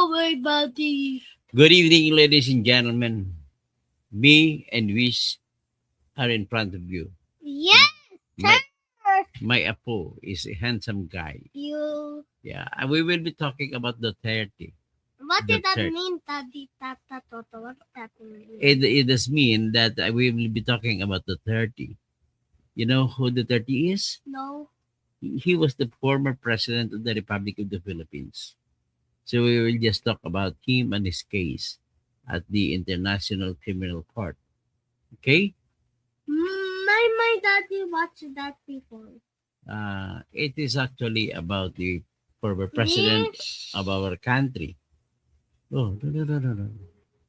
everybody. Good evening, ladies and gentlemen. Me and Wish are in front of you. Yes, My, sir. my Apo is a handsome guy. You. Yeah, and we will be talking about Duterte. What did that Duterte. mean, Daddy, Tata, Toto? What did that mean? It does mean that we will be talking about Duterte. You know who Duterte is? No. He was the former president of the Republic of the Philippines. So we will just talk about him and his case at the International Criminal Court. Okay? My daddy watched that before. It is actually about the former president Yes. of our country. Oh, no.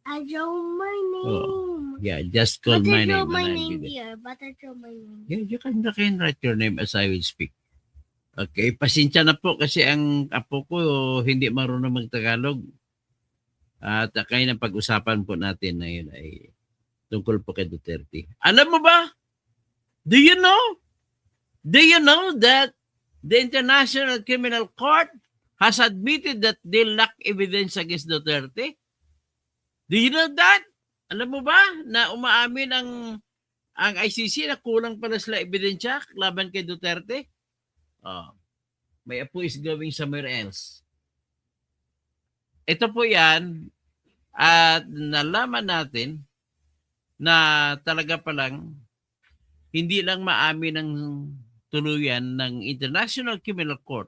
I draw my name. Oh, yeah, just call But my I draw name my and I'll be name there. here. But I draw my name. Yeah, you can write your name as I will speak. Okay, pasensya na po kasi ang apo ko hindi marunong magtagalog. At kaya ng pag-usapan po natin na yun ay tungkol po kay Duterte. Alam mo ba? Do you know that the International Criminal Court has admitted that they lack evidence against Duterte? Do you know that? Alam mo ba na umaamin ang ICC na kulang pala sila ebidensya laban kay Duterte? Oh, may apo is going somewhere else. Ito po yan at nalaman natin na talaga palang hindi lang maamin ng tuluyan ng International Criminal Court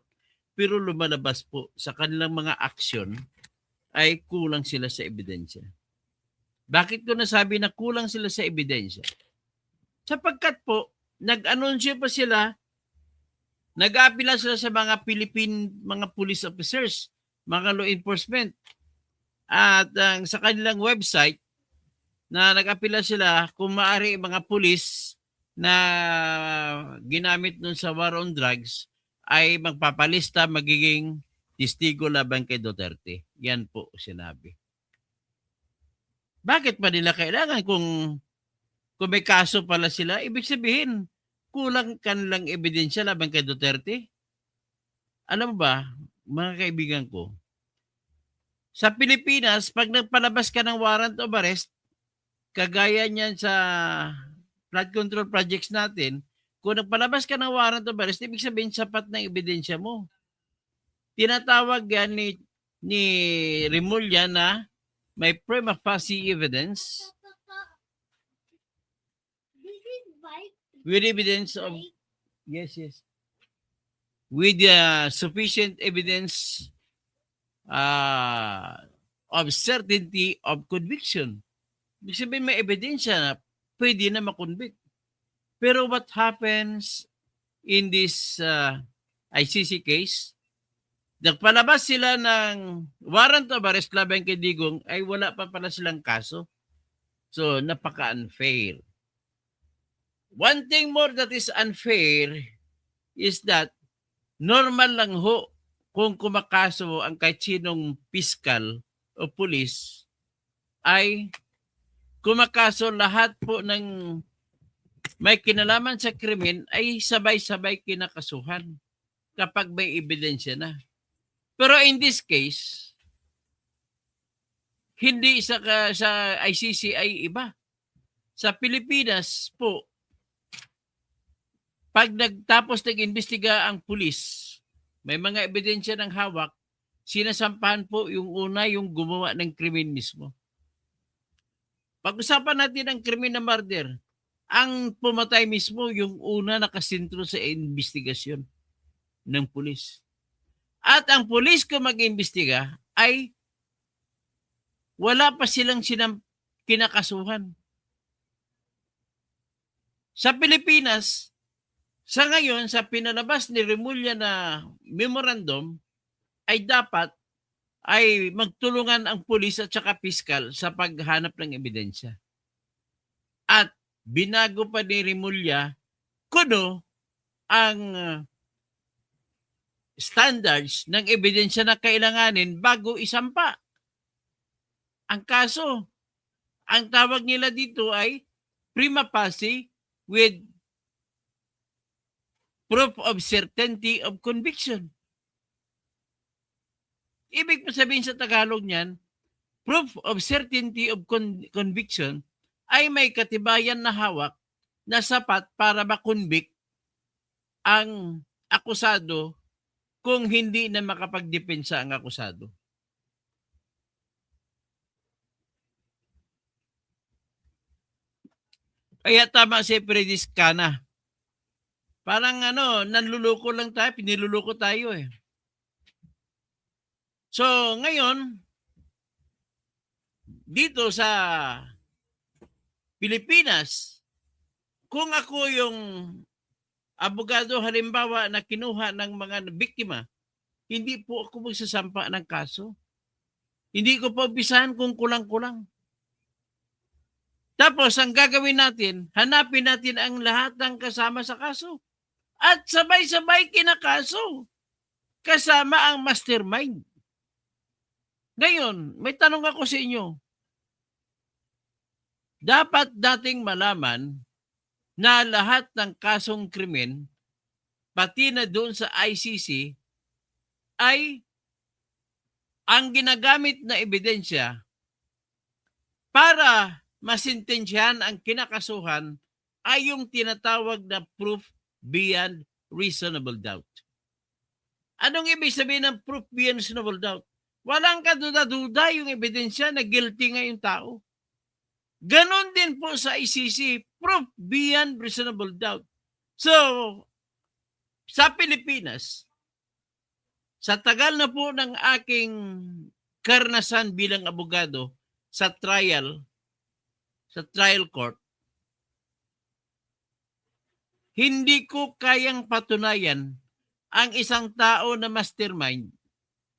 pero lumalabas po sa kanilang mga aksyon ay kulang sila sa ebidensya. Bakit ko nasabi na kulang sila sa ebidensya? Sapagkat po, nag-anunsyo pa sila, nag-aapila sila sa mga Philippine mga police officers, mga law enforcement. At sa kanilang website, na nag-apila sila kung maaari mga pulis na ginamit nun sa war on drugs ay magpapalista, magiging testigo laban kay Duterte. Yan po sinabi. Bakit pa nila kailangan kung may kaso pala sila? Ibig sabihin, kulang kanilang ebidensya laban kay Duterte. Alam mo ba, mga kaibigan ko, sa Pilipinas, pag nagpalabas ka ng warrant of arrest, kagaya niyan sa flood control projects natin, kung nagpalabas ka ng warrant of arrest, ibig sabihin sapat na ebidensya mo. Tinatawag yan ni Remulla na may prima facie evidence with evidence of yes with sufficient evidence of certainty of conviction. Ibig sabihin may ebidensya na pwede na makonvict. Pero what happens in this ICC case? Nagpalabas sila ng warrant of arrest laban kay Digong ay wala pa pala silang kaso. So, napaka-unfair. One thing more that is unfair is that normal lang ho kung kumakaso ang kahit sinong piskal o pulis ay kumakaso lahat po ng may kinalaman sa krimen ay sabay-sabay kinakasuhan kapag may ebidensya na. Pero in this case, hindi sa ICC ay iba. Sa Pilipinas po, pag nagtapos nag-imbestiga ang pulis, may mga ebidensya ng hawak, sinasampahan po yung una yung gumawa ng krimen mismo. Pag-usapan natin ang krimen na murder, ang pumatay mismo yung una nakasentro sa investigasyon ng pulis. At ang pulis kung mag-imbestiga ay wala pa silang kinakasuhan. Sa Pilipinas, sa ngayon, sa pinalabas ni Remulla na memorandum, ay dapat ay magtulungan ang pulis at saka piskal sa paghanap ng ebidensya. At binago pa ni Remulla kuno ang standards ng ebidensya na kailanganin bago isampa ang kaso. Ang tawag nila dito ay prima facie with proof of certainty of conviction. Ibig sabihin sa Tagalog niyan, proof of certainty of conviction ay may katibayan na hawak na sapat para makonvict ang akusado kung hindi na makapagdepensa ang akusado. Kaya tama si Fredis Cana. Parang nanluloko lang tayo, piniluloko tayo eh. So, ngayon, dito sa Pilipinas, kung ako yung abogado halimbawa na kinuha ng mga biktima, hindi po ako magsasampa ng kaso. Hindi ko pa umpisahan kung kulang-kulang. Tapos, ang gagawin natin, hanapin natin ang lahat ng kasama sa kaso. At sabay-sabay kinakaso. Kasama ang mastermind. Ngayon, may tanong ako sa inyo. Dapat dating malaman na lahat ng kasong krimen, pati na doon sa ICC, ay ang ginagamit na ebidensya para masintensyahan ang kinakasuhan ay yung tinatawag na proof beyond reasonable doubt. Anong ibig sabihin ng proof beyond reasonable doubt? Walang kaduda-duda yung ebidensya na guilty nga yung tao. Ganon din po sa ICC, proof beyond reasonable doubt. So, sa Pilipinas, sa tagal na po ng aking karanasan bilang abogado sa trial court, hindi ko kayang patunayan ang isang tao na mastermind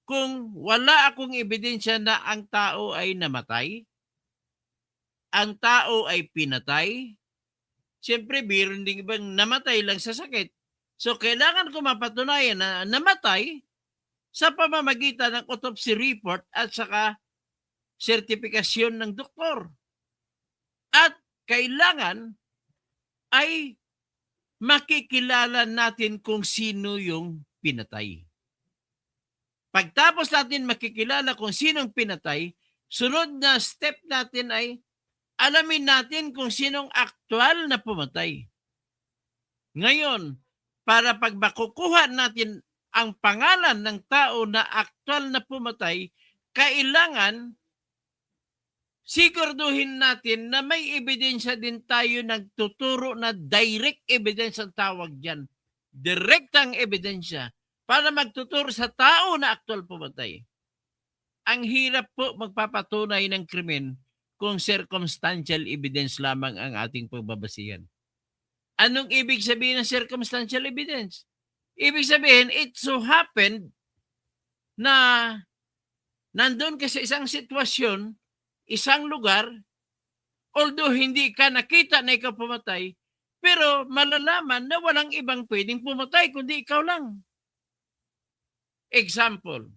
kung wala akong ebidensya na ang tao ay namatay, ang tao ay pinatay. Siyempre, biron din ibang namatay lang sa sakit. So, kailangan ko mapatunayan na namatay sa pamamagitan ng autopsy report at saka sertifikasyon ng doktor. At kailangan ay makikilala natin kung sino yung pinatay. Pagtapos natin makikilala kung sinong pinatay, sunod na step natin ay alamin natin kung sinong aktual na pumatay. Ngayon, para pag makukuha natin ang pangalan ng tao na aktual na pumatay, kailangan siguraduhin natin na may ebidensya din tayo nagtuturo na direct evidence ang tawag dyan. Direktang ebidensya para magtuturo sa tao na aktual pumatay. Ang hirap po magpapatunay ng krimen kung circumstantial evidence lamang ang ating pagbabasihan. Anong ibig sabihin ng circumstantial evidence? Ibig sabihin, it so happened na nandun ka sa isang sitwasyon, isang lugar, although hindi ka nakita na ikaw pumatay, pero malalaman na walang ibang pwedeng pumatay kundi ikaw lang. Example,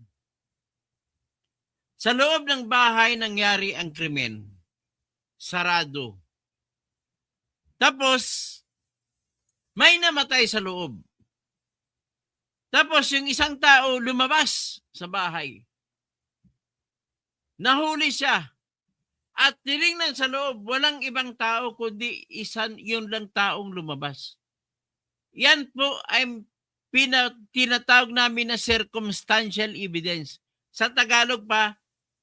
sa loob ng bahay nangyari ang krimen, sarado. Tapos, may namatay sa loob. Tapos yung isang tao lumabas sa bahay. Nahuli siya. At tinignan sa loob, walang ibang tao kundi yun lang taong lumabas. Yan po ay tinatawag namin na circumstantial evidence. Sa Tagalog pa,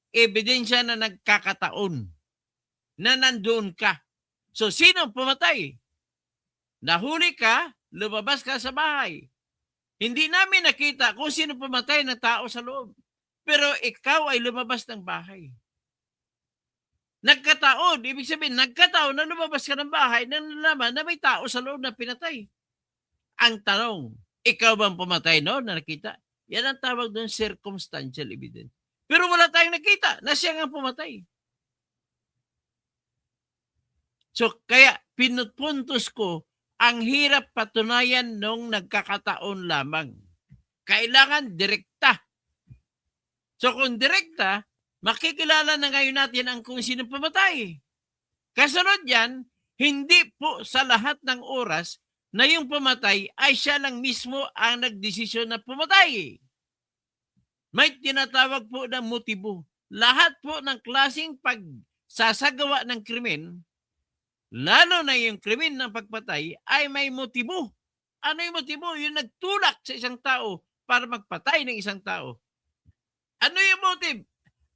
ebidensya na nagkakataon na nandoon ka. So, sino pumatay? Nahuli ka, lumabas ka sa bahay. Hindi namin nakita kung sino pumatay na tao sa loob. Pero ikaw ay lumabas ng bahay. Nagkataon, ibig sabihin, nagkataon na lumabas ka ng bahay na nalaman na may tao sa loob na pinatay. Ang tanong, ikaw bang pumatay noon na nakita? Yan ang tawag doon circumstantial evidence. Pero wala tayong nakita na siya nga pumatay. So, kaya pinupuntos ko, ang hirap patunayan nung nagkakataon lamang. Kailangan direkta. So, kung direkta, makikilala na ngayon natin ang kung sino pumatay. Kasunod yan, hindi po sa lahat ng oras na yung pumatay ay siya lang mismo ang nagdesisyon na pumatay. May tinatawag po na motibo. Lahat po ng klaseng pagsasagawa ng krimen, lalo na yung krimen ng pagpatay, ay may motibo. Ano yung motibo? Yung nagtulak sa isang tao para magpatay ng isang tao. Ano yung motive?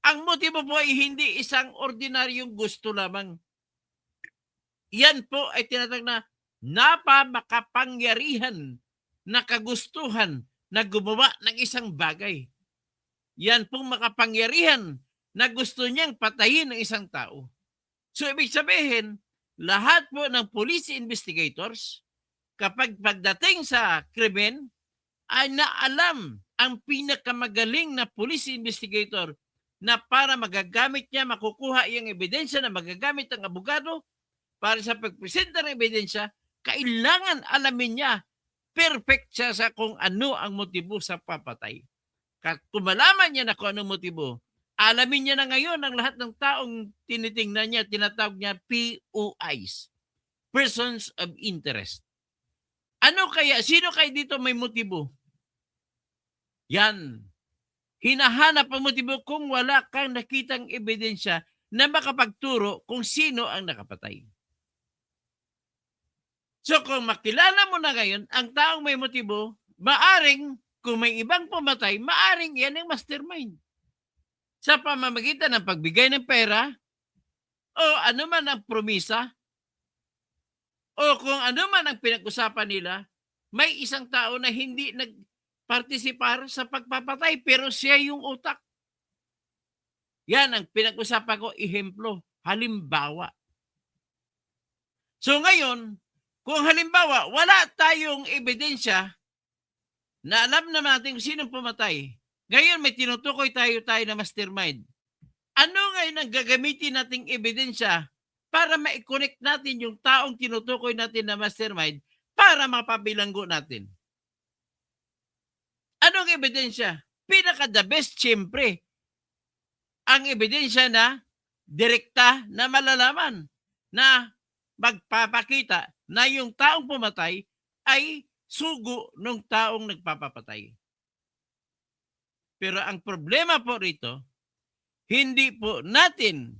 Ang motibo po ay hindi isang ordinaryong gusto lamang. Yan po ay tinatawag na napamakapangyarihan na kagustuhan na gumawa ng isang bagay. Yan pong makapangyarihan na gusto niyang patayin ng isang tao. So, ibig sabihin, lahat po ng police investigators, kapag pagdating sa krimen, ay naalam ang pinakamagaling na police investigator na para magagamit niya, makukuha yung ebidensya na magagamit ng abogado para sa pagpresenta ng ebidensya, kailangan alamin niya perfect siya sa kung ano ang motibo sa papatay. Kung malaman niya na kung ano motibo, alamin niya na ngayon ang lahat ng taong tinitingnan niya, tinatawag niya POIs, Persons of Interest. Ano kaya, sino kaya dito may motibo? Yan. Hinahanap ang motibo kung wala kang nakitang ebidensya na makapagturo kung sino ang nakapatay. So kung makilala mo na ngayon ang taong may motibo, maaring kung may ibang pumatay, maaring yan ang mastermind. Sa pamamagitan ng pagbigay ng pera o ano man ang promisa o kung ano man ang pinag-usapan nila, may isang tao na hindi nagpartisipar sa pagpapatay pero siya yung utak. Yan ang pinag-usapan ko, ehemplo, halimbawa. So ngayon, kung halimbawa, wala tayong ebidensya na alam na natin kung sinong pumatay, ngayon may tinutukoy tayo na mastermind. Ano ngayon ang gagamitin nating ebidensya para ma-connect natin yung taong tinutukoy natin na mastermind para mapabilanggo natin? Anong ebidensya? Pinaka-the best, siyempre, ang ebidensya na direkta na malalaman na magpapakita na yung taong pumatay ay sugo ng taong nagpapapatay. Pero ang problema po rito, hindi po natin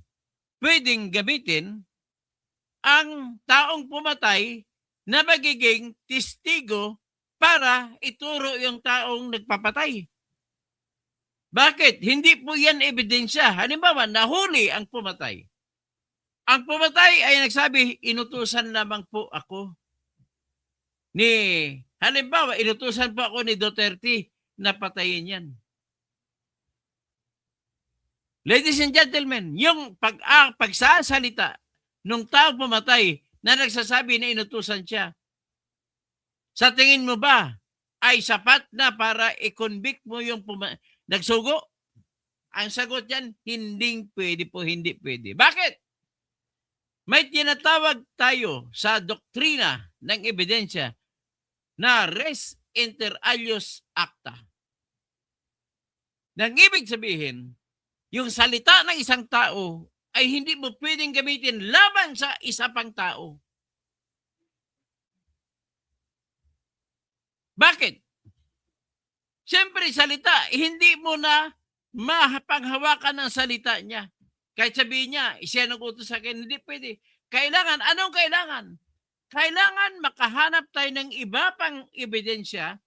pwedeng gamitin ang taong pumatay na magiging testigo para ituro yung taong nagpapatay. Bakit? Hindi po yan ebidensya. Halimbawa, nahuli ang pumatay. Ang pumatay ay nagsabi, inutusan lamang po ako halimbawa, inutusan po ako ni Duterte na patayin yan. Ladies and gentlemen, yung pagsasalita nung taong pumatay na nagsasabi na inutusan siya, sa tingin mo ba ay sapat na para i-convict mo yung nagsugo? Ang sagot yan, hindi pwede po, hindi pwede. Bakit? May tinatawag tayo sa doktrina ng ebidensya na res inter alios acta. Nang ibig sabihin, yung salita ng isang tao ay hindi mo pwedeng gamitin laban sa isa pang tao. Bakit? Siyempre, salita, hindi mo na mapanghawakan ng salita niya. Kahit sabihin niya, siya nag-utos sa akin, hindi pwede. Kailangan, anong kailangan? Kailangan makahanap tayo ng iba pang ebidensya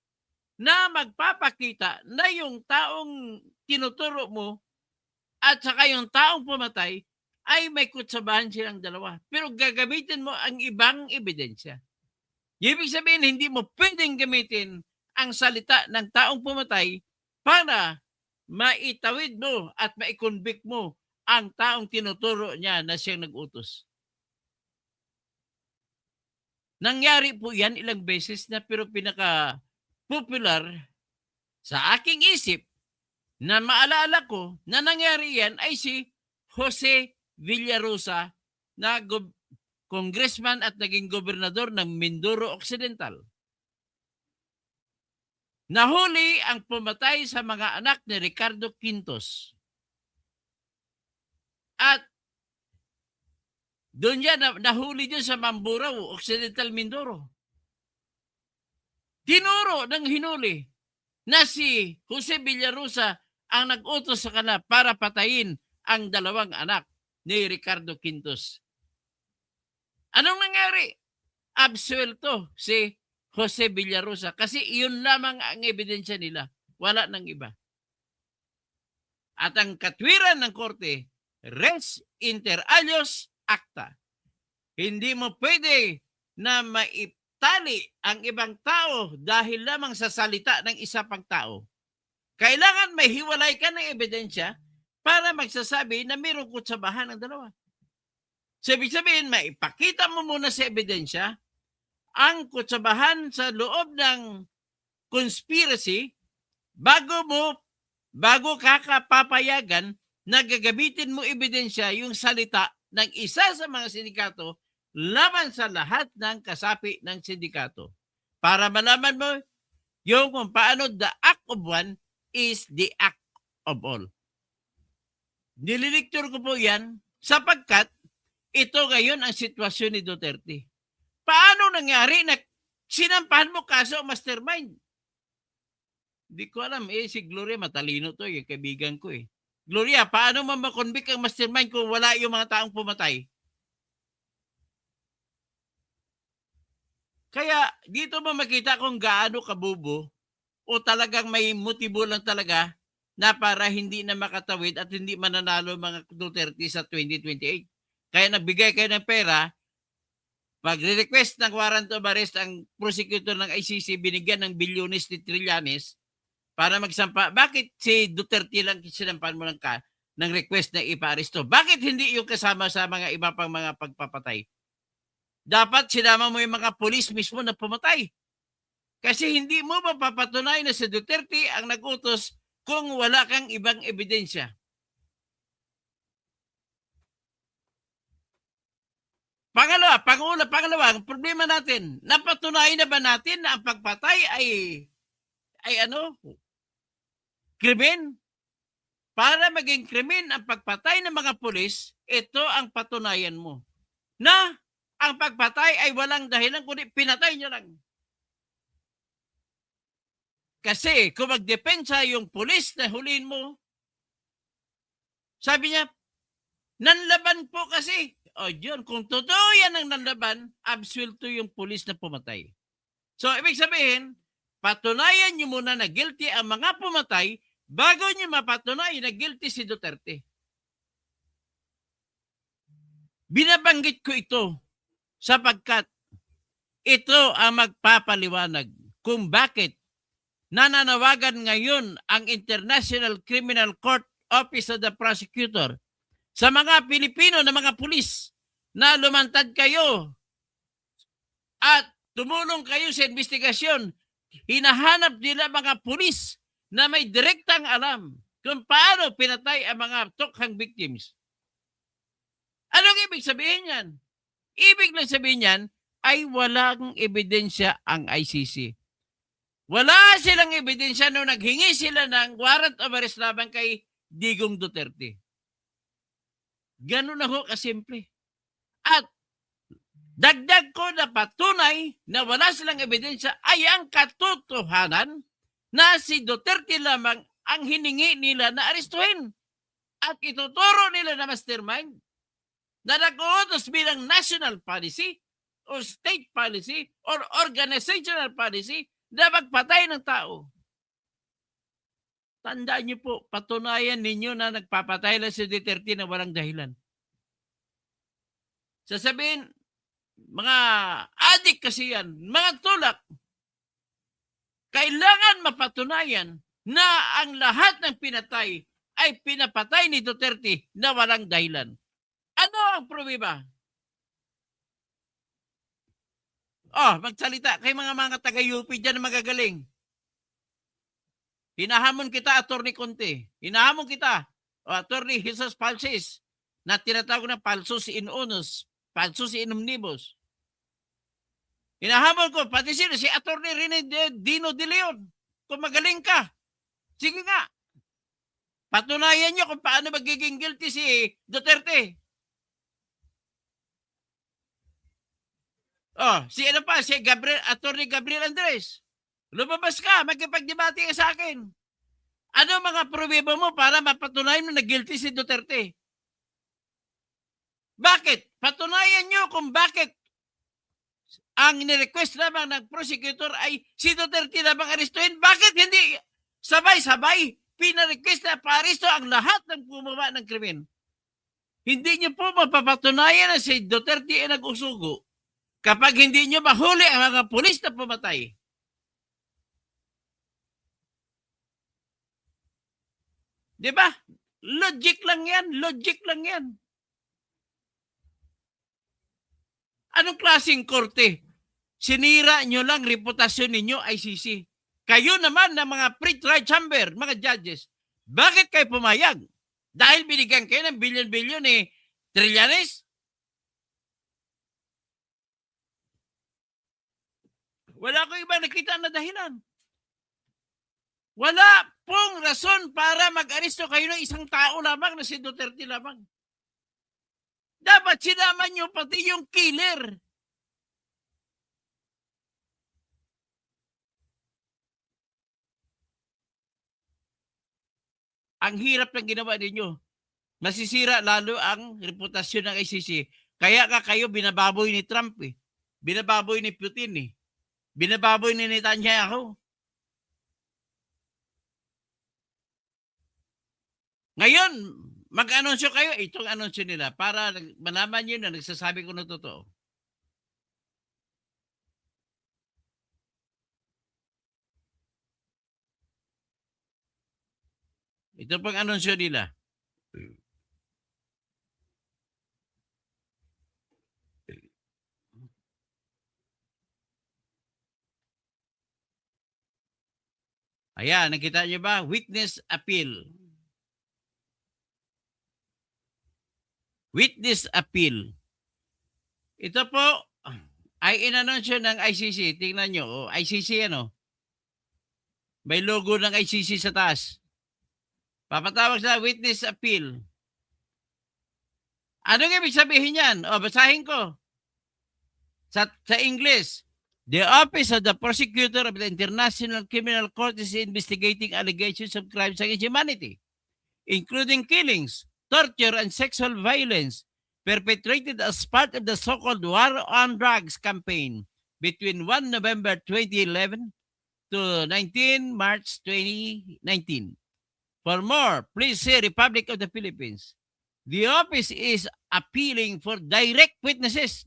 na magpapakita na yung taong tinuturo mo at saka yung taong pumatay ay may kutsabahan silang dalawa. Pero gagamitin mo ang ibang ebidensya. Ibig sabihin, hindi mo pwedeng gamitin ang salita ng taong pumatay para maitawid mo at maikonvict mo ang taong tinuturo niya na siyang nag-utos. Nangyari po yan ilang beses na, pero pinaka-popular sa aking isip na maalala ko na nangyari yan ay si Jose Villarosa na congressman at naging gobernador ng Mindoro Occidental. Nahuli ang pumatay sa mga anak ni Ricardo Quintos. At doon yan, nahuli dyan sa Mamburao, Occidental Mindoro. Tinuro ng hinuli na si Jose Villarosa ang nag-utos sa kanila para patayin ang dalawang anak ni Ricardo Quintos. Anong nangyari? Absuelto si Jose Villarosa kasi iyon lamang ang ebidensya nila. Wala nang iba. At ang katwiran ng korte, res inter alios acta. Hindi mo pwede na maitali ang ibang tao dahil lamang sa salita ng isa pang tao. Kailangan may hiwalay ka ng ebidensya para magsasabi na mayroong kutsabahan ng dalawa. So, ibig sabihin, maipakita mo muna sa ebidensya ang kutsabahan sa loob ng conspiracy bago ka kapapayagan na gagamitin mo ebidensya yung salita ng isa sa mga sindikato laban sa lahat ng kasapi ng sindikato. Para malaman mo yung kung paano the act of one is the act of all. Nililiktur ko po yan sapagkat ito ngayon ang sitwasyon ni Duterte. Paano nangyari na sinampahan mo kaso ang mastermind? Hindi ko alam. Si Gloria matalino to. Yung kaibigan ko eh. Gloria, paano mo makonvict ang mastermind kung wala yung mga taong pumatay? Kaya dito mo makita kung gaano kabubo o talagang may motibo lang talaga na para hindi na makatawid at hindi mananalo mga Duterte sa 2028. Kaya nagbigay kayo ng pera, pag-request ng warrant of arrest ang prosecutor ng ICC, binigyan ng bilyones ni trilyanes para magsampa. Bakit si Duterte lang sinampahan mo ng request na ipa-aresto? Bakit hindi yung kasama sa mga iba pang mga pagpapatay? Dapat sinama mo yung mga polis mismo na pumatay. Kasi hindi mo mapapatunay na si Duterte ang nag-utos kung wala kang ibang ebidensya. Pangalawa, ang problema natin, napatunayan na ba natin na ang pagpatay ay krimen? Para maging krimen ang pagpatay ng mga pulis, ito ang patunayan mo. Na ang pagpatay ay walang dahilan kundi pinatay niya lang. Kasi kung magdepensa yung pulis na huliin mo, sabi niya, nanlaban po kasi. O yun, kung totoo yan ang nanlaban, absuelto yung pulis na pumatay. So, ibig sabihin, patunayan niyo muna na guilty ang mga pumatay bago niyo mapatunayan na guilty si Duterte. Binabanggit ko ito sapagkat ito ang magpapaliwanag kung bakit nananawagan ngayon ang International Criminal Court Office of the Prosecutor sa mga Pilipino na mga pulis na lumantad kayo at tumulong kayo sa investigasyon. Hinahanap nila mga pulis na may direktang alam kung paano pinatay ang mga tokhang victims. Anong ibig sabihin yan? Ibig lang sabihin yan ay walang ebidensya ang ICC. Wala silang ebidensya nung naghingi sila ng warrant of arrest laban kay Digong Duterte. Ganun na ho kasimple. At dagdag ko na patunay na wala silang ebidensya ay ang katotohanan na si Duterte lamang ang hiningi nila na arestuhin. At ituturo nila na mastermind na nag-uutos bilang national policy or state policy or organizational policy na magpatay ng tao. Tandaan niyo po, patunayan ninyo na nagpapatay lang si Duterte na walang dahilan. Sasabihin, mga adik kasi yan, mga tulak, kailangan mapatunayan na ang lahat ng pinatay ay pinapatay ni Duterte na walang dahilan. Ano ang pruweba? Magsalita kay mga taga-UP dyan na magagaling. Hinahamon kita, Attorney Conte. Hinahamon kita, Attorney Jesus Palsis, na tinatawag na falsus in unus, falsus in omnibus. Hinahamon ko, pati si Attorney Rene Dino de Leon. Kung magaling ka, sige nga. Patunayan niyo kung paano magiging guilty si Duterte. Si Attorney Gabriel Andres. Lumabas ka, magkipagdebate ka sa akin. Ano mga pruweba mo para mapatunayan mo na guilty si Duterte? Bakit? Patunayan nyo kung bakit ang ni-request lamang ng prosecutor ay si Duterte lamang arestuhin. Bakit hindi sabay-sabay pina-request na paaresto ang lahat ng gumawa ng krimen? Hindi nyo po mapapatunayan na si Duterte ay nag-usugo kapag hindi nyo mahuli ang mga pulis na pumatay. Di ba? Logic lang yan. Logic lang yan. Anong klaseng korte? Sinira nyo lang reputasyon ninyo, ICC. Kayo naman ng mga pre-trial chamber, mga judges, bakit kayo pumayag? Dahil binigyan kayo ng bilyon-bilyon Trillanes? Wala ko iba nakita na dahilan. Wala pong rason para mag-aresto kayo ng isang tao lamang na si Duterte lamang. Dapat sinama nyo pati yung killer. Ang hirap ng ginawa ninyo. Masisira lalo ang reputasyon ng ICC. Kaya ka kayo binababoy ni Trump eh. Binababoy ni Putin eh. Binababoy ni Netanyahu. Ngayon, mag-anunsyo kayo, itong anunsyo nila para malaman nyo na nagsasabi ko na totoo. Ito pang anunsyo nila. Ayan, nakita nyo ba? Witness appeal. Witness appeal. Ito po ay inanunsyo ng ICC. Tingnan nyo. Oh, ICC ano? May logo ng ICC sa taas. Papatawag sa witness appeal. Anong ibig sabihin yan? O, basahin ko. Sa English, the Office of the Prosecutor of the International Criminal Court is investigating allegations of crimes against humanity, including killings, torture, and sexual violence perpetrated as part of the so-called War on Drugs campaign between 1 November 2011 to 19 March 2019. For more, please see Republic of the Philippines. The office is appealing for direct witnesses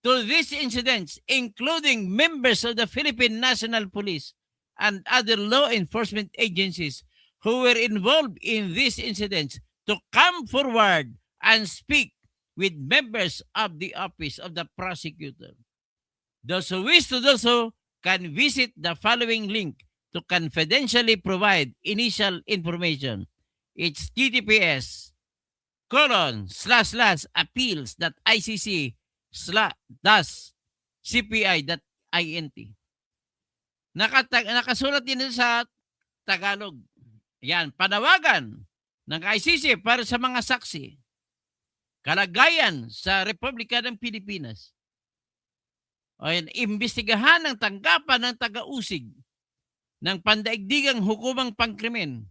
to these incidents, including members of the Philippine National Police and other law enforcement agencies who were involved in these incidents to come forward and speak with members of the Office of the Prosecutor. Those who wish to do so can visit the following link to confidentially provide initial information. It's https://appeals.icc/cpi.int. Nakasulat din sa Tagalog. Yan, panawagan ng ICC para sa mga saksi. Kalagayan sa Republika ng Pilipinas. Ayan, imbestigahan ng tanggapan ng taga-usig ng pandaigdigang hukumang pangkrimen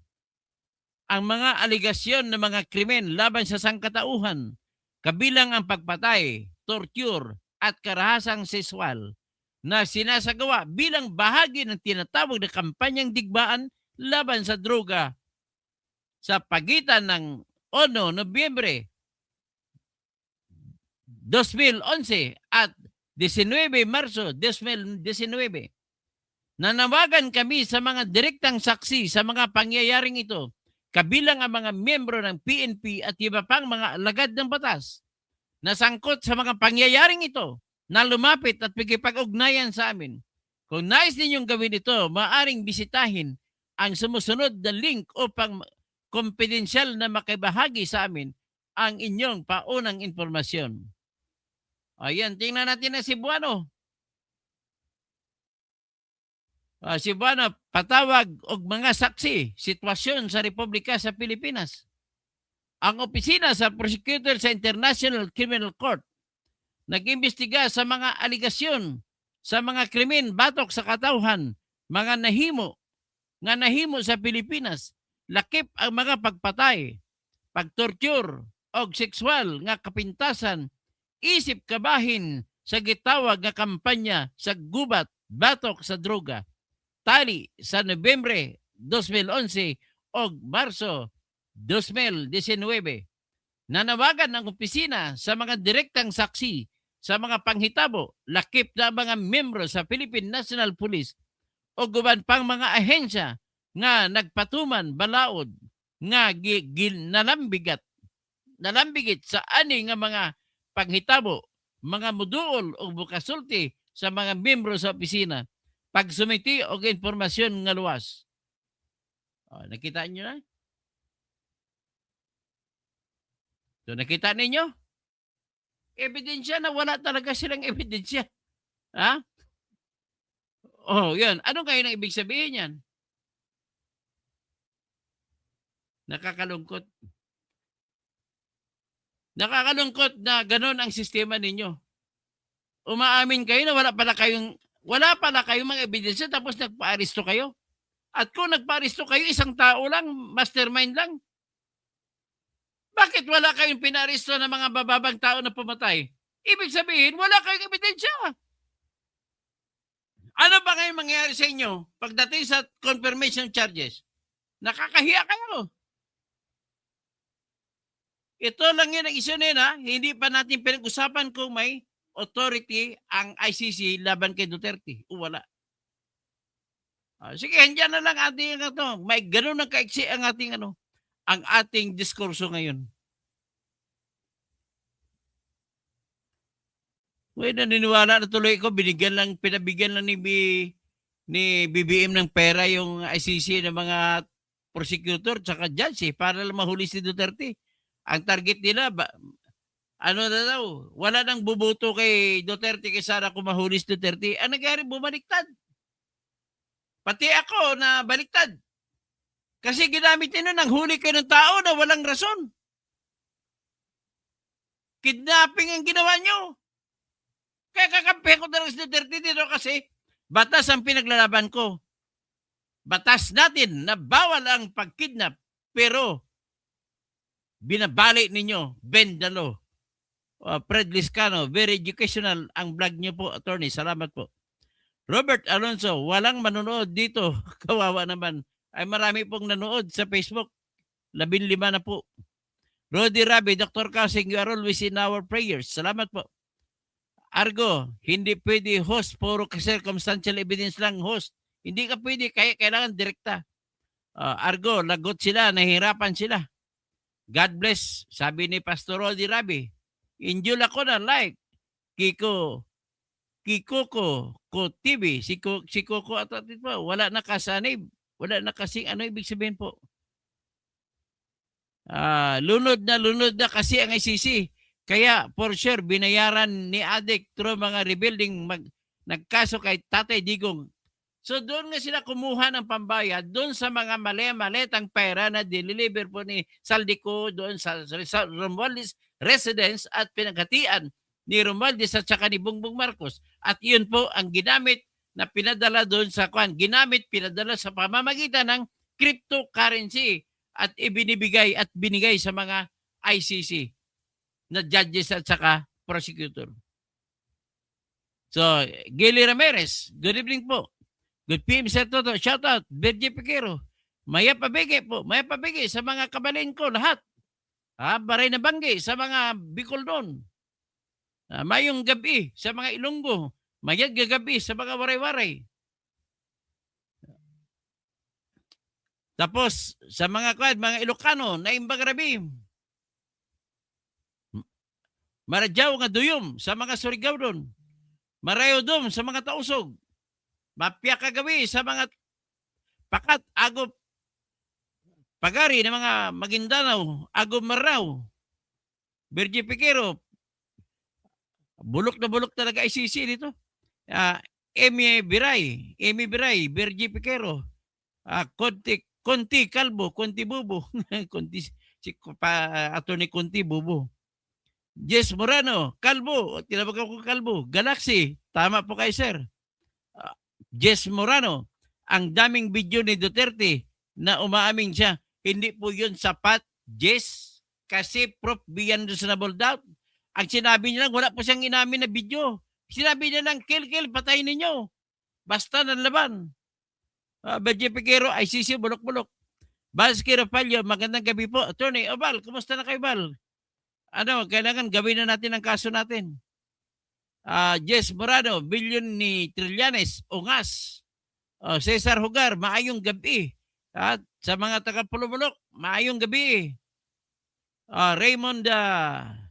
ang mga aligasyon ng mga krimen laban sa sangkatauhan, kabilang ang pagpatay, torture, at karahasang sexual na sinasagawa bilang bahagi ng tinatawag na kampanyang digmaan laban sa droga sa pagitan ng 1 Nobyembre 2011 at 19 Marso 2019. Nanawagan kami sa mga direktang saksi sa mga pangyayaring ito, kabilang ang mga miyembro ng PNP at iba pang mga alagad ng batas na sangkot sa mga pangyayaring ito na lumapit at pagkipag-ugnayan sa amin. Kung nais ninyong gawin ito, maaaring bisitahin ang sumusunod na link upang kumpidensyal na makibahagi sa amin ang inyong paunang impormasyon. Ayan, tingnan natin na Cebuano. Cebuano, patawag og mga saksi, sitwasyon sa Republika sa Pilipinas. Ang opisina sa prosecutor sa International Criminal Court nag-imbestiga sa mga aligasyon sa mga krimen batok sa katauhan, mga nahimo nga nahimo sa Pilipinas, lakip ang mga pagpatay, pagtorture og sexual nga kapintasan, isip kabahin sa gitawag nga kampanya sa gubat batok sa droga tali sa Nobyembre 2011 o Marso 2019. Nanawagan ang opisina sa mga direktang saksi sa mga panghitabo, lakip na mga membro sa Philippine National Police o guban pang mga ahensya nga nagpatuman balaod nga nalambigit sa ani nga mga panghitabo, mga muduol o bukasulti sa mga membro sa opisina pagsumiti og impormasyon nga luwas. Nakita niyo na? So nakita ninyo? Ebidensya na wala talaga silang ebidensya. Ha? Yan. Ano kayo nang ibig sabihin yan? Nakakalungkot. Nakakalungkot na ganun ang sistema ninyo. Umaamin kayo na wala pala kayong mga ebidensya tapos nagpa-aristo kayo. At kung nagpa-aristo kayo, isang tao lang, mastermind lang. Bakit wala kayong pinaristo ng mga bababang tao na pumatay? Ibig sabihin, wala kayong ebidensya. Ano ba ngayon mangyayari sa inyo pagdating sa confirmation charges? Nakakahiya kayo. Ito lang yun ang isyu nila. Hindi pa natin pinag-usapan kung may authority ang ICC laban kay Duterte. Wala. Sige, andyan na lang ating may ganun ng kaiksi ang ating diskurso ngayon. Naniniwala na tuloy ko, pinabigyan lang ni BBM ng pera yung ICC ng mga prosecutor tsaka judge para lang mahuli si Duterte. Ang target nila, wala nang bubuto kay Duterte kay Sara kung mahuli si Duterte. Ang nangyari, bumaliktad. Pati ako na baliktad. Kasi ginamit nyo nang huli kayo ng tao na walang rason. Kidnapping ang ginawa nyo. Kaya kakampi ko talaga si Duterte dito kasi batas ang pinaglalaban ko. Batas natin na bawal ang pagkidnap pero binabalik ninyo, bend the law. Fred Liscano, very educational ang vlog niyo po, attorney. Salamat po. Robert Alonso, walang manonood dito. Kawawa naman. Ay marami pong nanood sa Facebook. 15 na po. Rodi Rabi, Dr. Kasing, you are always in our prayers. Salamat po. Argo, hindi pwede host. Puro circumstantial evidence lang host. Hindi ka pwede, kaya kailangan direkta. Argo, lagot sila, nahihirapan sila. God bless, sabi ni Pastor Rodi Rabi. Enjoy ako na like. Kiko ko TV, si Coco at po, wala na kasanib. Wala na kasing ibig sabihin po. Lunod na kasi ang ICC. Kaya for sure binayaran ni Adik through mga rebuilding nagkaso kay Tatay Digong. So doon nga sila kumuha ng pambayad doon sa mga mali-malitang pera na diniliver po ni Saldico doon sa Romualdez residence at pinaghatian ni Romualdez at saka ni Bongbong Marcos. At yun po ang ginamit na pinadala doon sa pinadala sa pamamagitan ng cryptocurrency at binigay sa mga ICC na judges at saka prosecutor. So, Gilly Ramirez, good evening po. Good PM Sir Toto, shout out, Virgie Piquero. Maya pabigay sa mga kabalin ko lahat. Baray na banggi sa mga Bicol doon. Mayong gabi sa mga Ilonggo. Mayag gagabi sa mga waray-waray. Tapos sa mga Ilocano na imbang rabi. Maradyaw nga duyom sa mga Surigao doon. Marayo doon sa mga Tausog. Mapya kagabi sa mga Pakat, Agop, Pagari ng mga Maguindanao, Agop Maraw, Virgie Piquero. Bulok na bulok talaga ICC dito. Emi Biray, Virgie Piquero, Conti Calvo, Conti Bubo, Atty. Conti Bubo. Jess Morano, Calvo, tinawag ko Calvo. Galaxy, tama po kayo sir. Jess Morano, ang daming video ni Duterte na umaamin siya. Hindi po yun sapat, Jess, kasi proof beyond reasonable doubt. Ang sinabi niya lang, wala po siyang inamin na video. Sinabi niya lang, kill, patayin ninyo. Basta ng laban. Badje Piquero, ICC, bulok-bulok. Baski Rapallo, magandang gabi po. Attorney, Val, kumusta na kayo, Val? Kailangan gawin na natin ang kaso natin. Jess Morano, billion ni Trillanes, Ungas. Cesar Hugar, maayong gabi. At sa mga taga-Pulumulok, maayong gabi.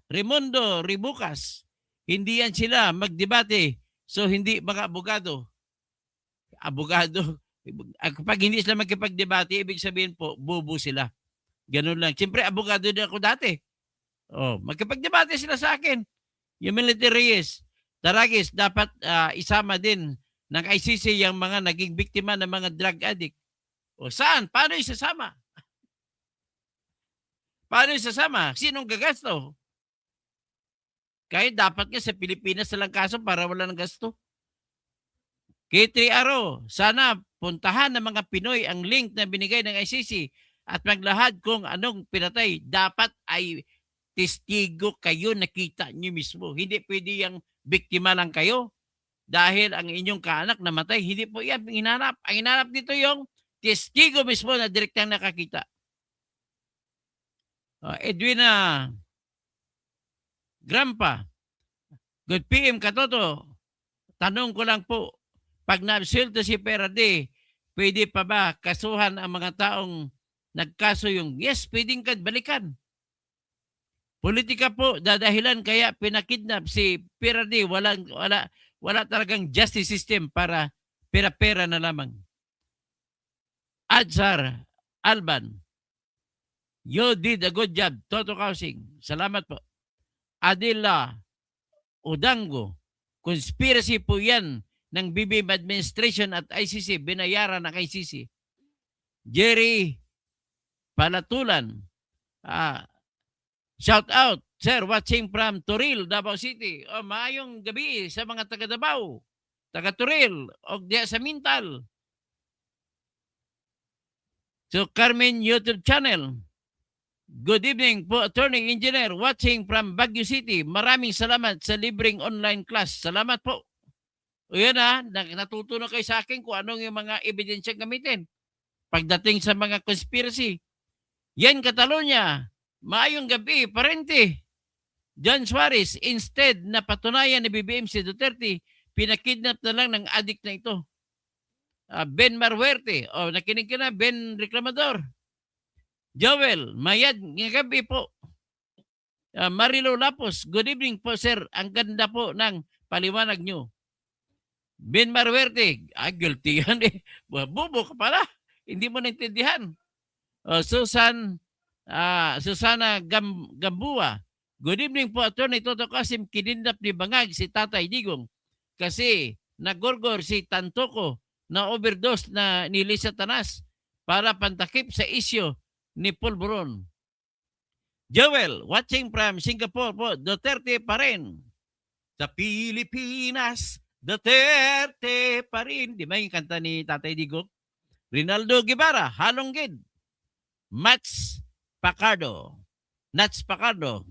Raimundo Ribucas, hindi yan sila magdebate. So hindi mga abogado. Kapag hindi sila magkipagdebate, ibig sabihin po, bobo sila. Ganun lang. Siyempre, abogado din ako dati. Magkipagdebate sila sa akin. Yung militaries, Taragis, dapat isama din ng ICC yung mga naging biktima ng mga drug addict. Saan? Paano isasama? Paano isasama? Sinong gagasto? Kahit dapat nga sa Pilipinas na lang kaso para wala ng gasto. K3 Aro, sana puntahan ng mga Pinoy ang link na binigay ng ICC at maglahad kung anong pinatay. Dapat ay testigo kayo, nakita nyo mismo. Hindi pwede yung biktima lang kayo dahil ang inyong kaanak namatay. Hindi po yan hinanap. Ang hinanap dito yung testigo mismo na direktang nakakita. Edwina Grampa, good PM Katoto. Tanong ko lang po, pag na-absuelto si Perade, pwede pa ba kasuhan ang mga taong nagkaso yung yes, pwedeng balikan. Politika po, dadahilan kaya pinakidnap si Perade. Wala talagang justice system para pera-pera na lamang. Adzar Alban, you did a good job, Toto Kausing. Salamat po. Adila Udango, conspiracy po yan ng BBM administration at ICC, binayaran ng ICC. Jerry Palatulan, shout out, sir, watching from Toril, Davao City. Maayong gabi sa mga taga Davao, taga Toril, o diya sa Mintal. So, Carmen YouTube channel. Good evening po, Attorney Engineer, watching from Baguio City. Maraming salamat sa libreng online class. Salamat po. O yan natuto na kayo sa akin kung anong yung mga ebidensya gamitin. Pagdating sa mga conspiracy. Yan, Catalonia. Maayong gabi, parente. John Suarez, instead na patunayan ni BBM si Duterte, pinakidnap na lang ng adik na ito. Ben Marhuerte, nakinig ka na, Ben Reclamador. Joel, mayad, ng gabi po. Marilo Lapos, good evening po sir. Ang ganda po ng paliwanag nyo. Ben Marhuerte, guilty yan eh. Bubo ka pala. Hindi mo naintindihan. Susana Gambua, good evening po, Attorney Toto Kasim. Kinidnap ni Bangag si Tatay Digong kasi nagorgor si Tantoko na overdose na ni Lisa Tanas para pantakip sa isyo ni Pulburon. Joel, watching from Singapore po, Duterte pa rin. Sa Pilipinas, Duterte pa rin. Di ba yung kanta ni Tatay Digong? Rinaldo Guevara, Halonggid. Nats Pacardo,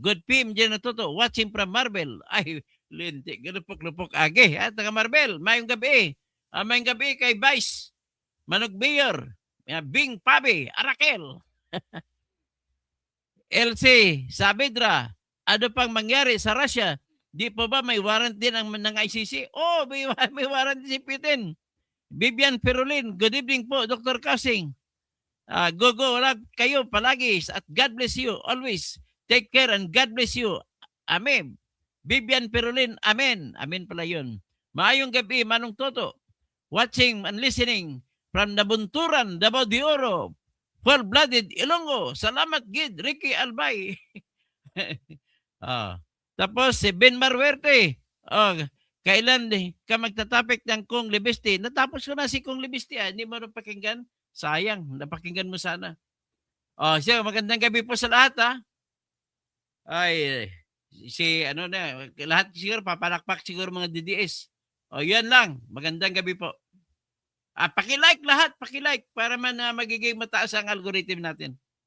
good PM dyan na toto, watching from Marvel. Ay, linti, galupok-lupok age. Taga Marvel, mayong gabi. Mayong gabi kay Vice, Manog Mayor, Bing Pabi, Arakel. LC, Saavedra, ano pang mangyari sa Russia? Di pa ba may warrant din ng ICC? May warrant din si Putin. Vivian Perolin, good evening po, Dr. Kasing. Go, wala kayo palagi at God bless you always. Take care and God bless you. Amen. Vivian Perolin, amen. Amen pala yun. Maayong gabi, Manong Toto. Watching and listening from Nabunturan, Davao de Oro. Full-blooded Ilonggo. Salamat, Gid. Ricky Albay. Tapos si Ben Marhuerte. Kailan ka magtatapik ng Kong Libesti? Natapos ko na si Kong Libesti. Hindi mo rin pakinggan? Sayang. Napakinggan mo sana. Siya, magandang gabi po sa lahat. Lahat siguro, papalakpak siguro mga DDS. Yan lang. Magandang gabi po. Paki-like lahat, paki-like para man magiging mataas ang algorithm natin.